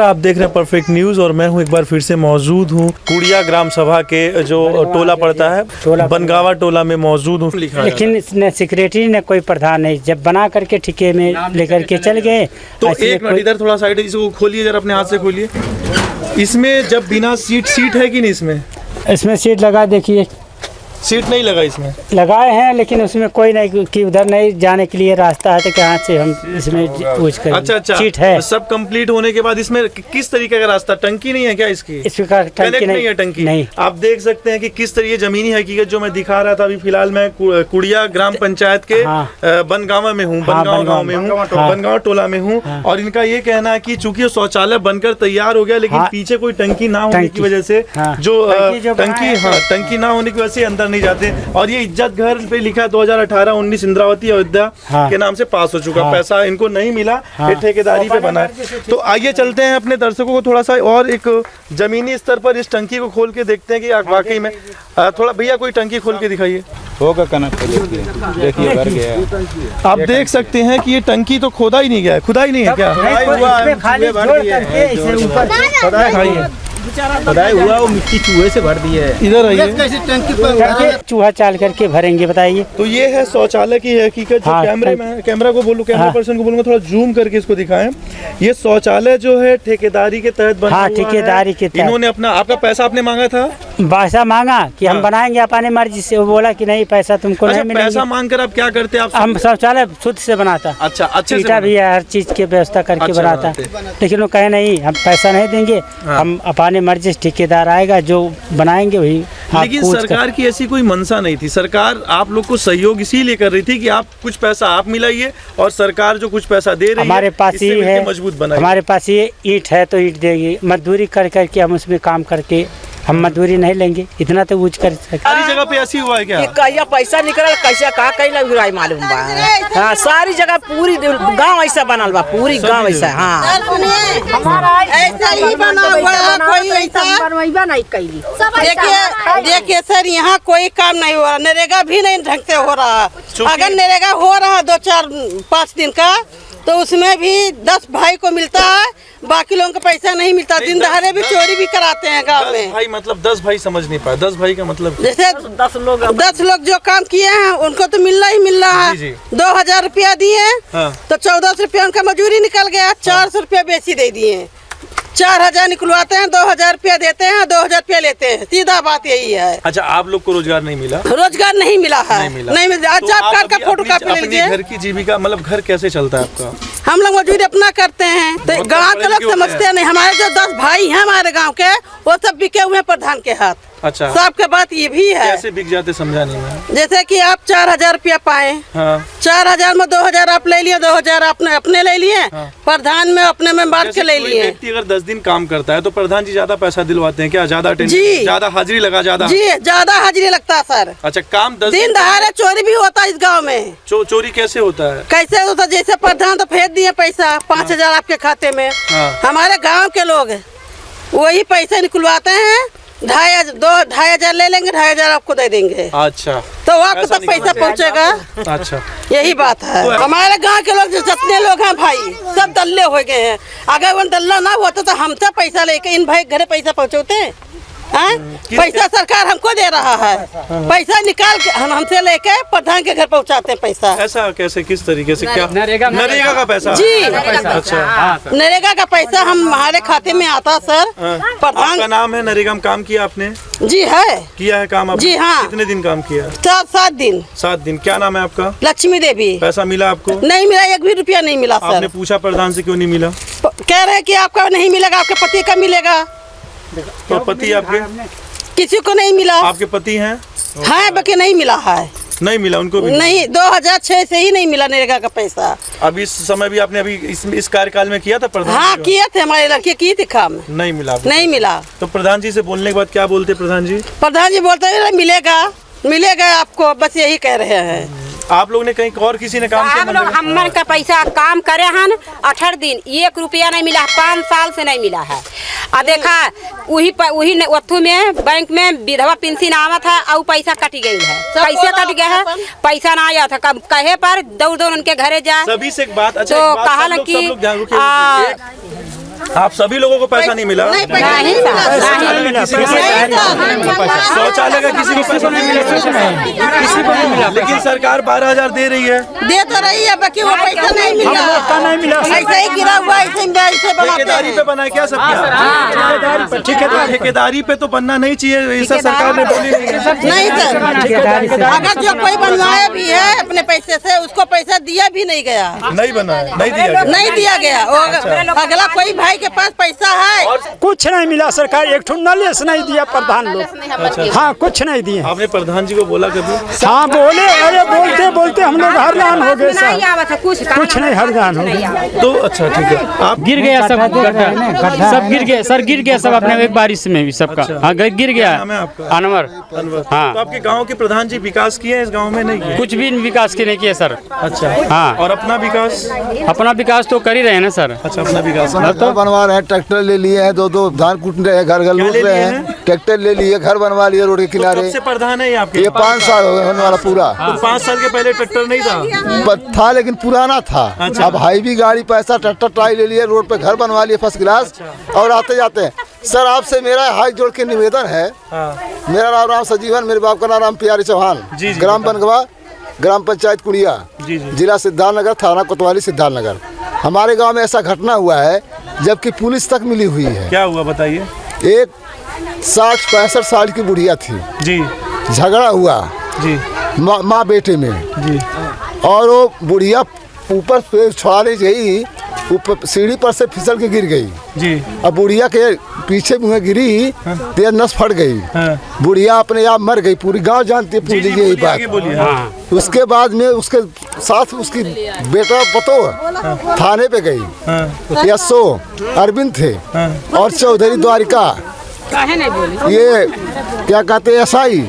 आप देख रहे हैं परफेक्ट न्यूज और मैं हूं एक बार फिर से मौजूद हूं कुड़िया ग्राम सभा के जो टोला पड़ता है बनगावा टोला में मौजूद हूं। लेकिन न सेक्रेटरी ने कोई प्रधान नहीं, जब बना करके ठेके में लेकर के चल गए। तो एक मिनट इधर थोड़ा साइड इसको खोलिए जरा, अपने हाथ से खोलिए। इसमें जब बिना सीट है कि नहीं इसमें सीट लगा, देखिए सीट नहीं लगा इसमें लगाए हैं, लेकिन उसमें कोई नहीं कि उधर नहीं जाने के लिए रास्ता है, तो कहाँ से हम इसमें पूछ कर। अच्छा सीट है। सब कंप्लीट होने के बाद इसमें किस तरीके का रास्ता, टंकी नहीं है क्या इसकी? इसका टंकी नहीं है टंकी नहीं। आप देख सकते हैं कि किस तरीके जमीनी हकीकत जो मैं दिखा रहा था अभी फिलहाल मैं कुड़िया ग्राम पंचायत के बनगावा में हूँ, बनगांव गाँव में हूँ, बनगांव टोला में हूँ। और इनका ये कहना है कि चूंकि शौचालय बनकर तैयार हो गया, लेकिन पीछे कोई टंकी ना होने की वजह से जो टंकी ना होने की वजह से अंदर नहीं जाते। और ये इज्जत घर पे लिखा 2018-19 इंद्रावती अयोध्या के नाम से पास हो चुका। पैसा इनको नहीं मिला, ये ठेकेदारी पे बना है। तो आइए चलते हैं अपने दर्शकों को थोड़ा सा और एक जमीनी स्तर पर इस टंकी को खोल के देखते हैं कि वाकई में थोड़ा भैया कोई टंकी खोल के दिखाइए। होगा कनक देखिए भर गया। आप देख सकते हैं कि ये टंकी तो खोदा ही नहीं गया है, खुदा ही नहीं है क्या? खुदाई हुआ, वो मिट्टी चूहे से भर दी है। इधर आइए। चूहा चाल करके भरेंगे, बताइए। तो ये है शौचालय की हकीकत। जो कैमरा को बोलूं, कैमरा पर्सन को बोलूंगा थोड़ा जूम करके इसको दिखाएं। ये शौचालय जो है ठेकेदारी के तहत बना हुआ है। ठेकेदारी के तहत इन्होंने अपना आपका पैसा आपने मांगा था, पैसा मांगा कि हम बनाएंगे अपने मर्जी से। वो बोला कि नहीं पैसा तुमको नहीं मिलेगा। पैसा मांग कर आप क्या करते आप? हम शौचालय खुद से बनाता। अच्छा, अच्छे ईटा भी है, हर चीज की व्यवस्था करके बनाता। लेकिन वो कहे नहीं हम पैसा नहीं देंगे, हम अपने मर्जी से ठेकेदार आएगा जो बनाएंगे वही। लेकिन सरकार की ऐसी कोई मंशा नहीं थी। सरकार आप लोग को सहयोग इसीलिए कर रही थी कि आप कुछ पैसा आप मिलाइए और सरकार जो कुछ पैसा दे रही है हमारे पास ये है, मजबूत बनाइए। हमारे पास ये ईंट है तो ईंट देगी, मजदूरी कर करके हम उसमें काम करके हम मजदूरी नहीं लेंगे, इतना तो ऊँच कर सकते। सारी जगह पे ऐसी हुआ है क्या? कहिया पैसा निकल कैसा का कहीं हुआ मालूम बा। हाँ, सारी जगह पूरी गांव ऐसा बनल बा, पूरी गांव ऐसा। हाँ, ऐसा ही बना हुआ है, कोई ऐसा बनवाइबा नहीं कैली। देखिए सर, यहाँ कोई काम नहीं हो रहा, नरेगा भी नहीं ढंग से हो रहा। अगर नरेगा हो रहा 2-4-5 दिन का तो उसमें भी 10 भाई को मिलता है, बाकी लोगों को पैसा नहीं मिलता। दिन दहाड़े भी चोरी भी कराते हैं गांव में। भाई मतलब 10 भाई समझ नहीं पाया। 10 भाई का मतलब जैसे 10 लोग जो काम किए हैं उनको तो मिल रहा है। 2000 रुपया दिए तो 1400 रुपया उनका मजूरी निकल गया। 400 रुपया बेची दे दिए, 4000 निकलवाते हैं, 2000 रुपया देते हैं, 2000 रुपया लेते हैं। सीधा बात यही है। अच्छा, आप लोग को रोजगार नहीं मिला? रोजगार नहीं मिला है, नहीं मिला। अच्छा, आप कार्ड का फोटो कापी ले लीजिए। घर की जीविका मतलब घर कैसे चलता है आपका? हम लोग मजदूरी अपना करते हैं, तो गाँव के लोग समझते नहीं। हमारे जो 10 भाई हैं हमारे गाँव के, वो सब बिके हुए हैं प्रधान के हाथ। अच्छा, सबके बात ये भी है। कैसे बिक जाते समझा नहीं मैं। जैसे कि आप 4000 रुपया पाए, 4000 में 2000 आप ले लिए, 2000 अपने ले लिए, प्रधान में अपने में बांट के ले लिए। व्यक्ति अगर 10 दिन काम करता है तो प्रधान जी ज्यादा पैसा दिलवाते हैं क्या? ज्यादा ज्यादा हाजिरी लगा? ज्यादा हाजिरी लगता है सर। अच्छा, काम 10 दिन दहाड़े चोरी भी होता है इस गाँव में। चोरी कैसे होता है? कैसे होता है? जैसे प्रधान तो भेज दिए पैसा 5000 आपके खाते में, हमारे गाँव के लोग वही पैसे निकलवाते हैं। 2,500 ले लेंगे, 2,500 आपको दे देंगे। अच्छा, तो आपको तक पैसा पहुँचेगा। अच्छा, यही बात है। हमारे गांव के लोग जितने लोग हैं भाई सब दल्ले हो गए हैं। अगर वो दल्ला ना होता तो हमसे पैसा लेके इन भाई घरे पैसा पहुँचोते। पैसा सरकार हमको दे रहा है, पैसा निकाल के हमसे लेके प्रधान के घर पहुंचाते हैं पैसा। ऐसा कैसे, किस तरीके से? क्या नरेगा का पैसा? जी, अच्छा, नरेगा का पैसा हमारे खाते में आता सर। प्रधान का नाम है, नरेगा में काम किया आपने? जी है, किया है काम आपने? जी हाँ। कितने दिन काम किया? 7 दिन। 7 दिन। क्या नाम है आपका? लक्ष्मी देवी। पैसा मिला आपको? नहीं मिला, 1 भी रुपया नहीं मिला सर। आपने पूछा प्रधान से क्यों नहीं मिला? कह रहे कि आपका नहीं मिलेगा, आपके पति का मिलेगा। तो पति आपके? किसी को नहीं मिला। आपके पति हैं? हाँ, बाकी नहीं मिला है। नहीं मिला उनको भी? नहीं, 2006 से ही नहीं मिला नरेगा का पैसा। अब इस समय भी आपने अभी इस कार्यकाल में किया था प्रधान? हाँ, किए थे, हमारे लड़के की थी काम। नहीं मिला? नहीं मिला। तो प्रधान जी से बोलने के बाद क्या बोलते प्रधान जी? प्रधान जी बोलते हैं मिलेगा आपको, बस यही कह रहे हैं। आप लोग ने कहीं और किसी ने काम हम लोग हमर का पैसा काम करे हन 18 दिन 1 रुपया नहीं मिला, 5 साल से नहीं मिला है। आ देखा वही ओथू में बैंक में विधवा पेंशन आवत है और पैसा कट गई है, पैसे कट गए है, पैसा ना आया था। कब कहे पर दौड़ उनके घरे जा सभी से एक बात। अच्छा, तो कहा कि आप सभी लोगों को पैसा नहीं मिला? नहीं, पैसा नहीं मिला। शौचालय का किसी को नहीं मिला? किसी को नहीं मिला। लेकिन सरकार 12,000 दे रही है। दे तो रही है, बाकी वो पैसा नहीं मिला। ऐसे ही गिरा हुआ, ऐसे ठेकेदारी पे बना है क्या सब? ठेकेदारी पे तो बनना नहीं चाहिए, ऐसा सरकार ने बोली नहीं सर। अगर जो कोई बनवाया भी है अपने पैसे से, उसको पैसा दिया भी नहीं गया। नहीं बना है, नहीं दिया गया। अगला कोई भाई के पास पैसा है, कुछ नहीं मिला। सरकार एक ठो नलेस नहीं दिया प्रधान लोग। हाँ, कुछ नहीं दिए। आपने प्रधान जी को बोला कभी? हाँ बोले, अरे बोलते बोलते हम लोग हैरान हो गए सर। कुछ नहीं, हैरान हो गए। तो अच्छा ठीक है। आप गिर गया सब, सब गिर गया सर, गिर गया सब अपने एक बारिश में भी सबका। हाँ गिर गया। नाम है आपका? अनवर। हाँ। तो आपके गांव के प्रधान जी विकास किए हैं इस गांव में? नहीं किए? कुछ भी विकास के नहीं किया सर। अच्छा। हाँ। और अपना विकास? अपना विकास तो कर ही रहे हैं ना सर। अच्छा, अपना विकास तो बनवा रहे हैं। ट्रैक्टर ले लिए हैं, दो धान कूट रहे हैं, घर घर लूट रहे हैं। ट्रैक्टर ले लिए, घर बनवा लिए रोड के किनारे। कब से प्रधान है आपके? ये 5 साल हो गए होने वाला पूरा। तो 5 साल के पहले ट्रैक्टर नहीं था लेकिन पुराना था। अब हाईवी गाड़ी पैसा ट्रैक्टर ट्राई ले लिए, रोड पे घर बनवा लिए फर्स्ट क्लास। और आते जाते सर आपसे मेरा हाथ जोड़ के निवेदन है। मेरा नाम राम सजीवन, मेरे बाप का नाम राम प्यारी चौहान, ग्राम बनगवा, ग्राम पंचायत कुड़िया, जिला सिद्धार्थनगर, थाना कोतवाली सिद्धार्थनगर। हमारे गांव में ऐसा घटना हुआ है जबकि पुलिस तक मिली हुई है। क्या हुआ बताइए? एक 60-65 साल की बुढ़िया थी जी, झगड़ा हुआ जी, माँ बेटे में जी। और वो बुढ़िया ऊपर से छुड़ाने गई, ऊपर सीढ़ी पर से फिसल के गिर गई जी। अब बुढ़िया के पीछे मुँह गिरी, तेज नस फट गई। बुढ़िया अपने आप मर गई। पूरी गांव जानती है, पूरी यही बात। उसके बाद में उसके साथ उसकी बेटा पतो थाने पे गई। यशो अरविंद थे और चौधरी द्वारिका, ये क्या कहते हैं एसआई,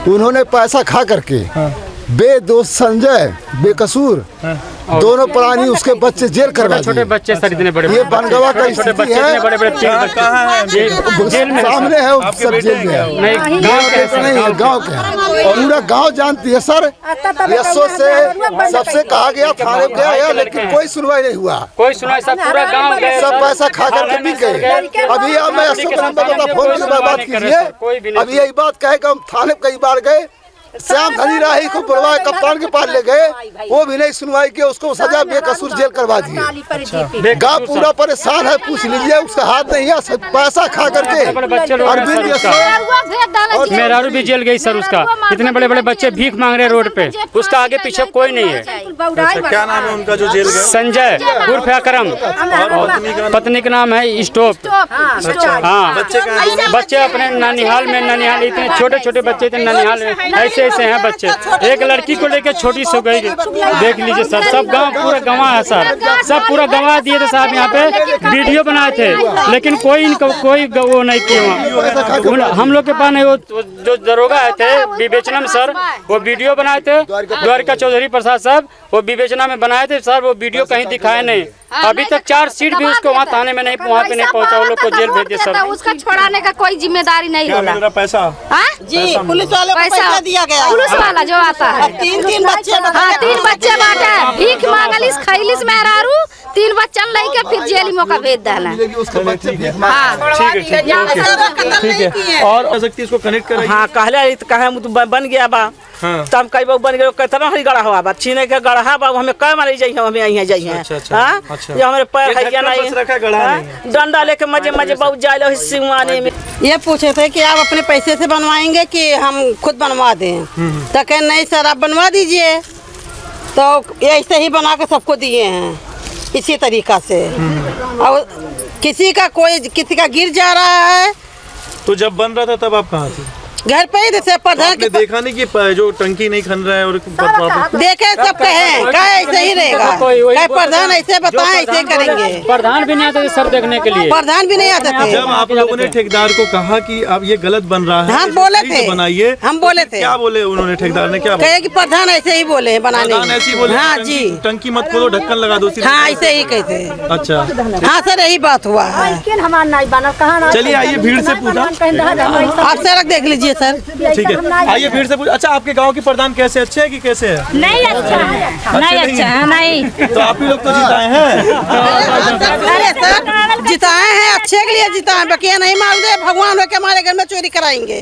उन्होंने पैसा खा करके बेदोष संजय बेकसूर दोनों प्राणी उसके बच्चे जेल करवा दिए। छोटे बच्चे सर, इतने बड़े ये बनगवा का छोटे बच्चे, इतने बड़े बड़े जेल में सामने है, वो सब जेल में है। गाँव के नहीं है, गाँव के पूरा गाँव जानती है सर। यशो से सबसे कहा गया, थाने गया है, लेकिन कोई सुनवाई नहीं हुआ। कोई सुनाई, सब पूरा गाँव सब पैसा खा करके बिक गए। अभी अब मैं यशो को नंबर बता, फोन पर बात कीजिए। अभी यही बात कहे कि हम थाने कई बार गए, श्याम धनी राही को बुलवाए, कप्तान के पास ले गए, वो भी नहीं सुनवाई की, उसको सजा बेकसूर जेल करवा दिए। गाँव पूरा परेशान है, पूछ लीजिए, उसका हाथ नहीं है, पैसा खा करके। मेहरारू भी जेल गई सर उसका। इतने बड़े बड़े बच्चे भीख मांग रहे रोड पे, उसका आगे पीछे कोई नहीं है। क्या नाम है उनका जो जेल गए? संजय उर्फ अकरम, पत्नी का नाम है स्टोप। हाँ, बच्चे अपने ननिहाल में, ननिहाल इतने छोटे छोटे बच्चे थे ननिहाल में, ऐसे हैं बच्चे। एक लड़की को लेकर छोटी सो गई, देख लीजिए सर। सब गांव पूरा गंवा है सर, सब पूरा गंवा दिए थे साहब। यहाँ पे वीडियो बनाए थे, लेकिन कोई इनको कोई वो नहीं किया। हम लोग के पास नहीं, वो जो दरोगा आए थे विवेचना में सर, वो वीडियो बनाए थे। द्वारिका चौधरी प्रसाद साहब वो विवेचना में बनाए थे सर, वो वीडियो कहीं दिखाए नहीं। अभी तक 4 सीट भी उसको वहाँ थाने में नहीं, वहाँ पे नहीं पहुँचा, वो लोग को जेल भेज दिया सर। उसका छोड़ाने का कोई जिम्मेदारी नहीं होगा। पैसा जी, पुलिस वाले को पैसा दिया गया। पुलिस वाला जो आता है, 3 बच्चे, हाँ 3 बच्चे बाटे, भीख मांगलिस खैलिस मेहरारू, 3 बच्चन लेके फिर जेल में का भेज देना। ठीक है। और शक्ति इसको कनेक्ट कर। हाँ, कहले कहे बन गया बा, तब कई बार बन गए, कितना हरी गढ़ा हुआ बा, छीने के गढ़ा बा, हमें कई मारे जाइए, हमें यहाँ जाइए। ये हमारे पैर है क्या नहीं, डंडा लेके मजे मजे बहुत जाए सिंगवानी में। ये पूछे थे कि आप अपने पैसे से बनवाएंगे कि हम खुद बनवा दें, तो कहे नहीं सर आप बनवा दीजिए। तो ये ऐसे ही बना के सबको दिए हैं इसी तरीका से। और किसी का गिर जा रहा है। तो जब बन रहा था तब आप कहाँ थे? घर पे ही थे। प्रधान ने देखा नहीं कि जो टंकी नहीं खन रहा है और देखे सब कहे ऐसे ही रहेगा, प्रधान ऐसे बताएं ऐसे करेंगे। प्रधान भी नहीं आते सर देखने के लिए, प्रधान भी नहीं आते थे। जब आप लोगों ने ठेकेदार को कहा कि अब ये गलत बन रहा है, हम बोले थे, बनाइए, हम बोले थे। क्या बोले उन्होंने? ठेकेदार ने क्या बोला? कहे कि प्रधान ऐसे ही बोले बनाने, ऐसे ही बोले। हाँ जी, टंकी मत खोलो, ढक्कन लगा दो। हाँ ऐसे ही कहते। अच्छा हाँ सर यही बात हुआ है। चलिए आइए भीड़ से पूछा, आप सड़क देख लीजिए सर। ठीक है, आइए भीड़ से पूछ। अच्छा आपके गांव के प्रधान कैसे, अच्छे है कि कैसे है? नहीं अच्छा है, नहीं अच्छा है, नहीं। तो आप ही लोग तो जिताए हैं। अरे सर जिताए हैं, अच्छे के लिए जिताए, बकिया नहीं मार दे भगवान हो के हमारे घर में चोरी कराएंगे।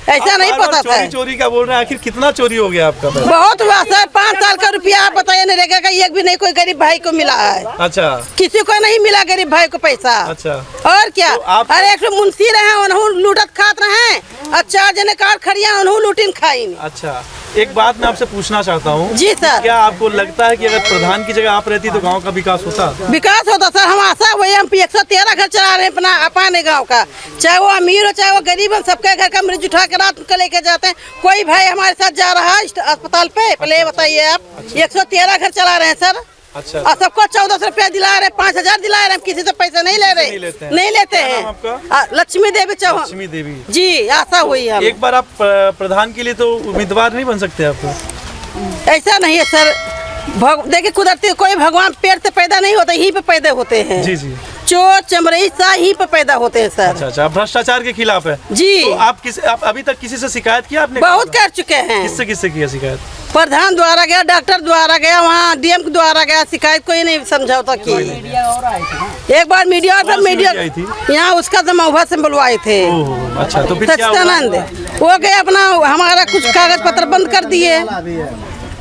ऐसा नहीं पता था। चोरी का बोल रहे हैं, आखिर कितना चोरी हो गया आपका? बहुत हुआ सर, 5 साल का रुपया आप बताइए नरेगा का एक भी नहीं कोई गरीब भाई को मिला है। अच्छा, किसी को नहीं मिला गरीब भाई को पैसा। अच्छा, और क्या? तो अरे एक मुंशी रहे उन्हों लूटत खात रहे, अच्छा जने कार खड़िया उन्हों लूटिन खाई। अच्छा, एक बात मैं आपसे पूछना चाहता हूँ। जी सर। क्या आपको लगता है कि अगर प्रधान की जगह आप रहती तो गांव का विकास होता? विकास होता सर, हम आशा वही हम 113 घर चला रहे हैं अपने गांव का, चाहे वो अमीर हो चाहे वो गरीब हो, सबके घर का मरीज उठा के रात को लेके जाते हैं। कोई भाई हमारे साथ जा रहा है अस्पताल पे, पहले बताइए आप। 113 घर चला रहे हैं सर। अच्छा, और सबको 1400 रुपया दिला रहे, 5000 दिला रहे, हम किसी से पैसे नहीं ले रहे, नहीं लेते हैं। लक्ष्मी देवी चौहान। लक्ष्मी देवी जी, आशा हुई है। एक बार आप प्रधान के लिए तो उम्मीदवार नहीं बन सकते आप? ऐसा नहीं है सर, देखिए कुदरती कोई भगवान पेड़ से पैदा नहीं होता, यहीं पे पैदा होते हैं। जी जी, चोर चमरई सा ही पे पैदा होते हैं सर। अच्छा, आप भ्रष्टाचार के खिलाफ है जी। तो आप अभी तक किसी से शिकायत किया आपने? बहुत कर चुके हैं। किससे किया शिकायत? प्रधान द्वारा गया, डॉक्टर द्वारा गया, वहाँ डीएम द्वारा गया, शिकायत कोई नहीं समझौता की। एक बार मीडिया यहाँ उसका जमा से बुलवाए थे। अच्छा, तो फिर क्या हुआ? वो गए अपना हमारा कुछ कागज पत्र बंद कर दिए।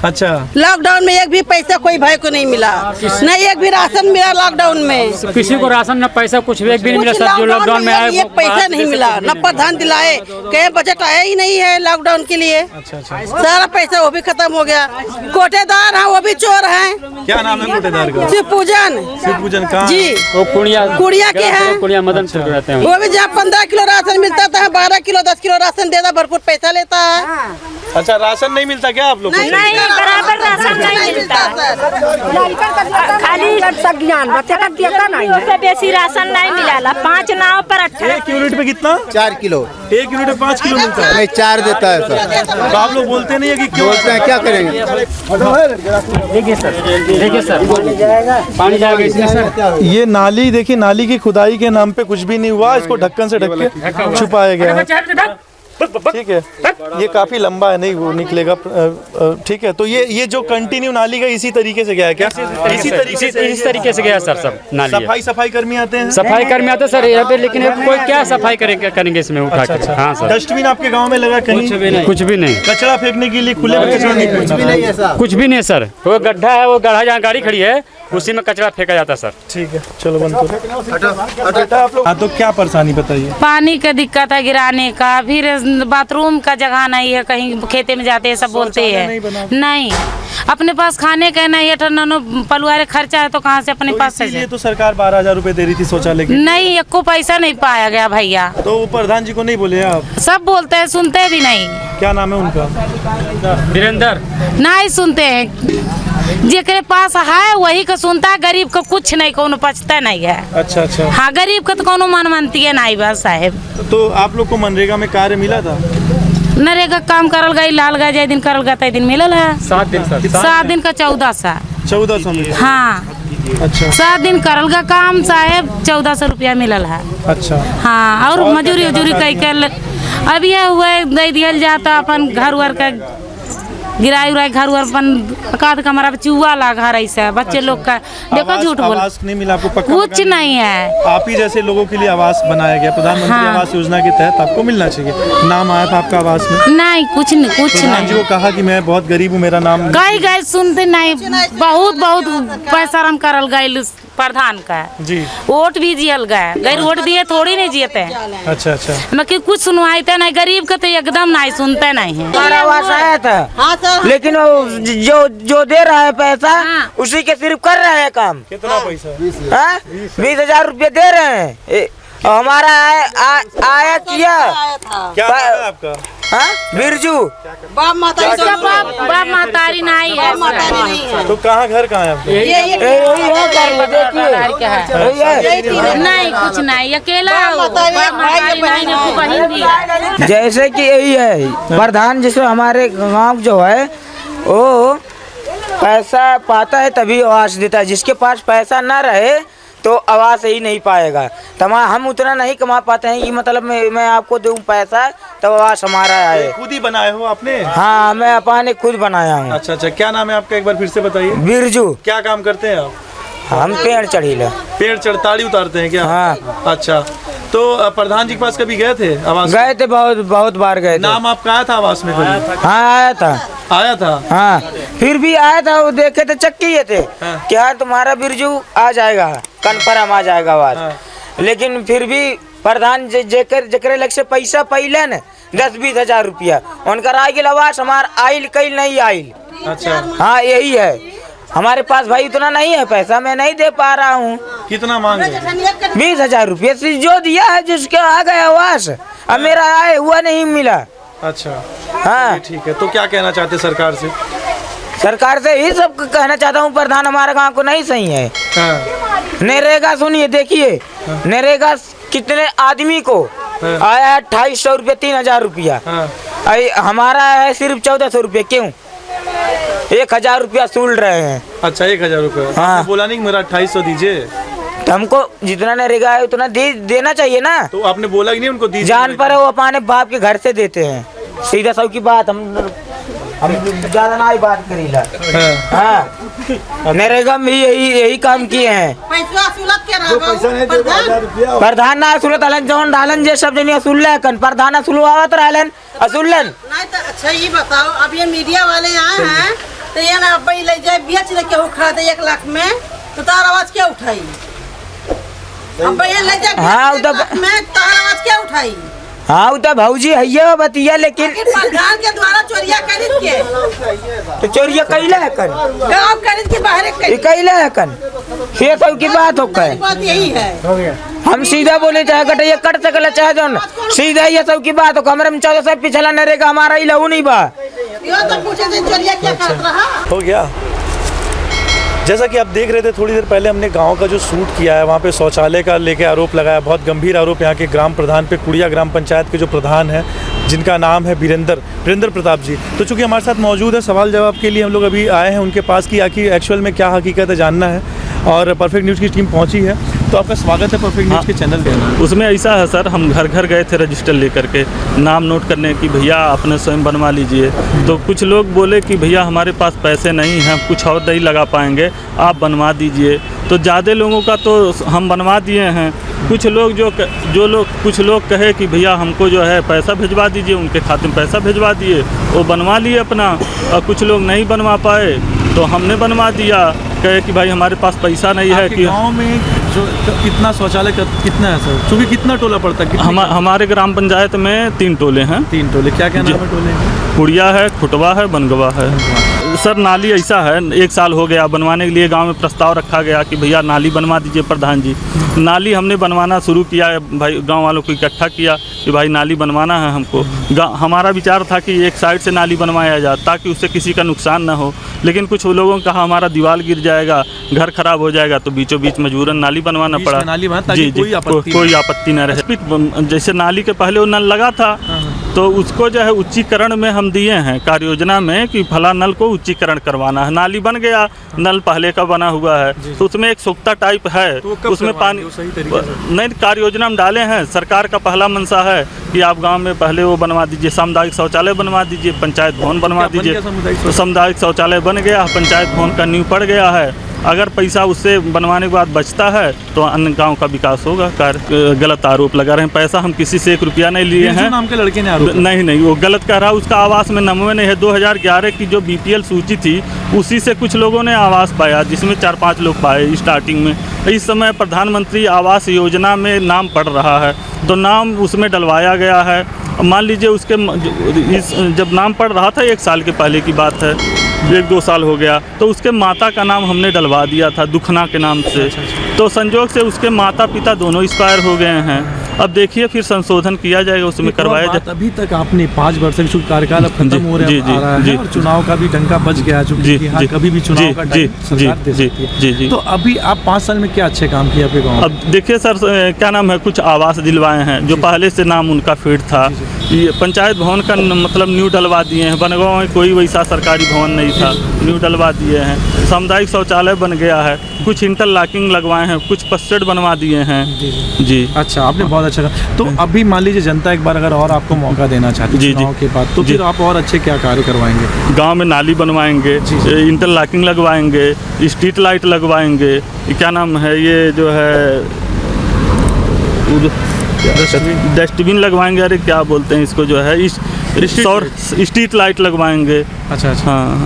अच्छा, लॉकडाउन में एक भी पैसा कोई भाई को नहीं मिला, नहीं एक भी राशन मिला लॉकडाउन में। किसी को राशन न पैसा कुछ भी एक भी नहीं मिला सर, जो लॉकडाउन में आए एक पैसा नहीं मिला, न प्रधान दिलाए, कहीं बजट आया ही नहीं है लॉकडाउन के लिए। अच्छा, सारा पैसा वो भी खत्म हो गया। कोटेदार है वो भी चोर है। क्या नाम है कोटेदार का? शिव पूजन। शिव पूजन कहाँ? जी, वो कुड़िया के है, कुड़िया मदन से रहते हैं। वो भी जहाँ 15 किलो राशन मिलता था, 12 किलो 10 किलो राशन देता, भरपूर पैसा लेता है। अच्छा, राशन नहीं मिलता क्या आप लोग को? नहीं, बराबर राशन नहीं मिलता, खाली ज्ञान बच्चे का देता नहीं है, बेसी राशन नहीं मिला। 5 नाव पर 1 यूनिट पे कितना? 4 किलो। 1 यूनिट में 5 किलो मिलता है? नहीं, 4 देता है सर। तो आप लोग बोलते नहीं है कि क्यों? बोलते हैं, क्या करेंगे? देखिए सर पानी जाएगा इसमें सर। ये नाली देखिए, नाली की खुदाई के नाम पे कुछ भी नहीं हुआ, इसको ढक्कन से ढक के छुपाया गया है। ठीक है, ये काफी लंबा है, नहीं वो निकलेगा। ठीक है, तो ये जो कंटिन्यू नाली का इसी तरीके से गया है क्या? इस तरीके से गया सर सब नाली। सफाई कर्मी आते हैं? सफाई कर्मी आते सर यहाँ पे, लेकिन कोई क्या सफाई करेंगे इसमें उठा के? हाँ सर। डस्टबिन आपके गांव में लगा कहीं? कुछ भी नहीं। कचरा फेंकने के लिए खुले में कचरा नहीं? कुछ भी नहीं सर, वो गड्ढा है, वो गड्ढा जहाँ गाड़ी खड़ी है उसी में कचरा फेंका जाता सर। ठीक है, चलो बंद करो। आप लोग तो क्या परेशानी बताइए? पानी का दिक्कत है गिराने का, फिर बाथरूम का जगह नहीं है, कहीं खेते में जाते हैं सब बोलते हैं नहीं, अपने पास खाने का नहीं है, ननो पलुआरे खर्चा है तो कहाँ से अपने पास से? ये तो सरकार 12,000 रुपए दे रही थी शौचालय के। नहीं, एक को पैसा नहीं पाया गया भैया। तो प्रधान जी को नहीं बोले आप? सब बोलते हैं, सुनते भी नहीं। क्या नाम है उनका? वीरेंद्र। नहीं सुनते हैं, जेकरे पास है वही का सुनता है, गरीब का कुछ नहीं, कोनो पछता नहीं है। अच्छा अच्छा। हाँ, गरीब का तो कोनो मन मानती है नहीं बस साहेब। तो आप लोग को मनरेगा में कार्य मिला था? नरेगा काम करल गई, लाल गए, जय दिन करल गए तय दिन मिलल है। 7 दिन सर। 7 दिन का 1400। 1400 मिला? हाँ। अच्छा। 7 दिन करल का काम साहेब 1400 रुपया मिलल है। अच्छा। हाँ, और मजूरी उजूरी कई कर अब ये हुए दे दिया जाता अपन घर वर का गिराई उराई घर वर अपन काद कमरा चूहा ला घर ऐसा बच्चे लोग का देखो झूठ बोल। आवास नहीं मिला आपको? पक्का कुछ नहीं है। आप ही जैसे लोगों के लिए आवास बनाया गया प्रधानमंत्री हाँ। आवास योजना के तहत, आपको मिलना चाहिए। नाम आया था आपका आवास में? नहीं, कुछ नहीं। जो कहा कि मैं बहुत गरीब हूँ, मेरा नाम गए सुनते नहीं, बहुत पैसा रम करल गए प्रधान का जी, वोट भी जियल गए वोट दिए थोड़ी नहीं जियते। अच्छा अच्छा। मगर कुछ सुनवाई नहीं, गरीब का तो एकदम नहीं सुनते नहीं है। हमारा आवास आया था। हाँ सर। लेकिन वो जो दे रहा है पैसा उसी के सिर्फ कर रहे हैं काम। कितना पैसा? 20,000 रुपये दे रहे हैं। हमारा आया किया। क्या नाम है आपका? बिरजू। बाप महतारी नहीं है। तो कहाँ घर कहाँ है आपका? नहीं, कुछ नहीं, अकेला बहन भी है। जैसे कि यही है प्रधान, जिसमें हमारे गांव जो है वो पैसा पाता है तभी आवास देता है, जिसके पास पैसा ना रहे तो आवास ही नहीं पाएगा। हम उतना नहीं कमा पाते हैं कि मतलब मैं आपको दूं पैसा तब आवास हमारा आए। खुद ही बनाए हो आपने? हाँ, मैं अपने खुद बनाया हूँ। अच्छा अच्छा। क्या नाम है आपका, एक बार फिर से बताइए? बिरजू। क्या काम करते हैं आप? हम पेड़ चढ़ीला। पेड़ चढ़ताड़ी उतारते हैं क्या? हाँ। अच्छा, तो प्रधान जी के पास कभी गए थे आवास? गए थे, बहुत बार गए थे। नाम आपका आया था आवास में कभी? हाँ आया था। हाँ, फिर भी आया था, वो देखे थे चक्की थे कि हाँ तुम्हारा बिरजू आ जाएगा, कन्फर्म आ जाएगा आवाज। लेकिन फिर भी प्रधान जकरे लग से पैसा पहले न 10-20 हजार रुपया उनका आ गया आवास, हमार आइल कई नहीं आइल। अच्छा, हाँ यही है। हमारे पास भाई इतना नहीं है पैसा, मैं नहीं दे पा रहा हूँ। कितना मांगे? 20 हजार रुपये से जो दिया है, जिसके आ गया आवास, अब मेरा आए हुआ नहीं मिला। अच्छा, हाँ ठीक है। तो क्या कहना चाहते सरकार से? सरकार से ही सब कहना चाहता हूँ, प्रधान हमारे गाँव को नहीं सही है। नरेगा सुनिए, देखिए नरेगा कितने आदमी को आया है 2800 रुपये, 3000 रुपया। हमारा है सिर्फ 1400 रुपये। क्यों 1000 रुपया सूल रहे हैं? अच्छा, 1000 रुपये। हाँ। बोला नहीं मेरा 2800 दीजिए? तो हमको जितना नरेगा है उतना देना चाहिए ना। तो आपने बोला कि नहीं उनको दीजिए? जान पर वो अपने बाप के घर से देते हैं, सीधा सब की बात। हम ज्यादा ना ही बात करीला। हाँ, नरेगा में यही काम किए हैं। प्रधान ना असुलत हलन, जौन डालन जे सब जनी असुल कन, प्रधान असुलवावत रहलन असुलन। अच्छा ये बताओ, अब ये मीडिया वाले आए हैं तो ये ना ले जाए बेच दे के खरीदे 1 लाख में, तो तार आवाज क्या उठाई? अब ये ले जाए हाँ, तार आवाज क्या उठाई? हाँ वो तो भौजी है बतिया, लेकिन प्रधान के द्वारा चोरिया खरीद के, तो चोरिया कैला है कन, गाँव खरीद के बाहर कैला है कन, ये सब की बात हो गई। बात यही है। हम सीधा बोले चाहे कटिया कट सकला चाहे जौन सीधा ये सब की बात हो। कमरे में 1400 पिछला नरेगा हमारा ही लहू नहीं बा। तो पूछे थे चोरिया क्या करत रहा? हो गया। जैसा कि आप देख रहे थे, थोड़ी देर पहले हमने गांव का जो शूट किया है, वहाँ पे शौचालय का लेके आरोप लगाया, बहुत गंभीर आरोप यहाँ के ग्राम प्रधान पे, कुड़िया ग्राम पंचायत के जो प्रधान हैं जिनका नाम है वीरेंद्र प्रताप जी। तो चूँकि हमारे साथ मौजूद है, सवाल जवाब के लिए हम लोग अभी आए हैं उनके पास कि आखिर एक्चुअल में क्या हकीकत है जानना है, और परफेक्ट न्यूज़ की टीम पहुँची है। तो आपका स्वागत है परफेक्ट न्यूज़ के चैनल पे। उसमें ऐसा है सर, हम घर घर गए थे रजिस्टर लेकर के, नाम नोट करने की भैया अपने स्वयं बनवा लीजिए। तो कुछ लोग बोले कि भैया हमारे पास पैसे नहीं हैं, कुछ और नहीं लगा पाएंगे, आप बनवा दीजिए। तो ज़्यादा लोगों का तो हम बनवा दिए हैं। कुछ लोग कुछ लोग कहे कि भैया हमको जो है पैसा भिजवा दीजिए, उनके खाते में पैसा भिजवा दिए, वो बनवा लिए अपना। और कुछ लोग नहीं बनवा पाए तो हमने बनवा दिया, कहे कि भाई हमारे पास पैसा नहीं है। कि गाँव में जो कितना शौचालय कितना है सर? क्योंकि कितना टोला पड़ता है? हमारे ग्राम पंचायत में 3 टोले हैं। 3 टोले, क्या क्या नाम है टोले? कुड़िया है, खुटवा है, बनगवा है। सर नाली ऐसा है, 1 साल हो गया बनवाने के लिए गांव में प्रस्ताव रखा गया कि भैया नाली बनवा दीजिए प्रधान जी। नाली हमने बनवाना शुरू किया है, भाई गांव वालों को इकट्ठा किया कि भाई नाली बनवाना है हमको। हमारा विचार था कि एक साइड से नाली बनवाया जाए ताकि उससे किसी का नुकसान ना हो, लेकिन कुछ लोगों ने कहा हमारा दीवार गिर जाएगा, घर खराब हो जाएगा, तो बीचों बीच मजबूरन नाली बनवाना पड़ा। जी, कोई आपत्ति न रहे। जैसे नाली के पहले वो नल लगा था, तो उसको जो है उच्चीकरण में हम दिए हैं कार्य योजना में कि फला नल को उच्चीकरण करवाना है। नाली बन गया, नल पहले का बना हुआ है, तो उसमें एक सोखता टाइप है, तो उसमें पानी नहीं कार्य योजना में डाले हैं। सरकार का पहला मंशा है कि आप गांव में पहले वो बनवा दीजिए, सामुदायिक शौचालय बनवा दीजिए, पंचायत भवन बनवा दीजिए। तो सामुदायिक शौचालय बन गया, पंचायत भवन का नींव पड़ गया है। अगर पैसा उससे बनवाने के बाद बचता है तो अन्य गांव का विकास होगा। गलत आरोप लगा रहे हैं, पैसा हम किसी से 1 रुपया नहीं लिए हैं। नाम के लड़के ने आरोप नहीं, वो गलत कह रहा है। उसका आवास में नंबर नहीं है। 2011 की जो BPL सूची थी उसी से कुछ लोगों ने आवास पाया, जिसमें 4-5 लोग पाए स्टार्टिंग में। इस समय प्रधानमंत्री आवास योजना में नाम पड़ रहा है, तो नाम उसमें डलवाया गया है। मान लीजिए उसके जब नाम पड़ रहा था 1 साल के पहले की बात है, 1-2 साल हो गया, तो उसके माता का नाम हमने डलवा दिया था दुखना के नाम से। तो संजोग से उसके माता पिता दोनों एक्सपायर हो गए हैं। अब देखिए फिर संशोधन किया जाएगा, उसमें करवाया जाए। अभी तक आपने 5 वर्ष के कार्यकाल अब खत्म हो रहा है और चुनाव का भी डंका बज गया, चूंकि कभी भी चुनाव का सरकार दे सकती है। तो अभी आप 5 साल में क्या अच्छे काम किए आपके गाँव? अब देखिए सर, क्या नाम है, कुछ आवास दिलवाए हैं जो पहले से नाम उनका फीड था। ये पंचायत भवन का मतलब न्यू डलवा दिए हैं। बनगांव में कोई वैसा सरकारी भवन नहीं था, न्यू डलवा दिए हैं। सामुदायिक शौचालय बन गया है, कुछ इंटरलॉकिंग लगवाए हैं, कुछ पस्टेड बनवा दिए हैं। जी अच्छा, आपने बहुत अच्छा काम। तो अभी मान लीजिए जनता एक बार अगर और आपको मौका देना चाहती है चुनाव के बाद, तो फिर आप और अच्छे क्या कार्य करवाएंगे? गांव में नाली बनवाएंगे, इंटरलॉकिंग लगवाएंगे, स्ट्रीट लाइट लगवाएंगे, ये क्या नाम है, ये जो है डस्टबिन लगवाएंगे, अरे क्या बोलते हैं इसको, जो है स्ट्रीट लाइट लगवाएंगे। अच्छा अच्छा। हाँ।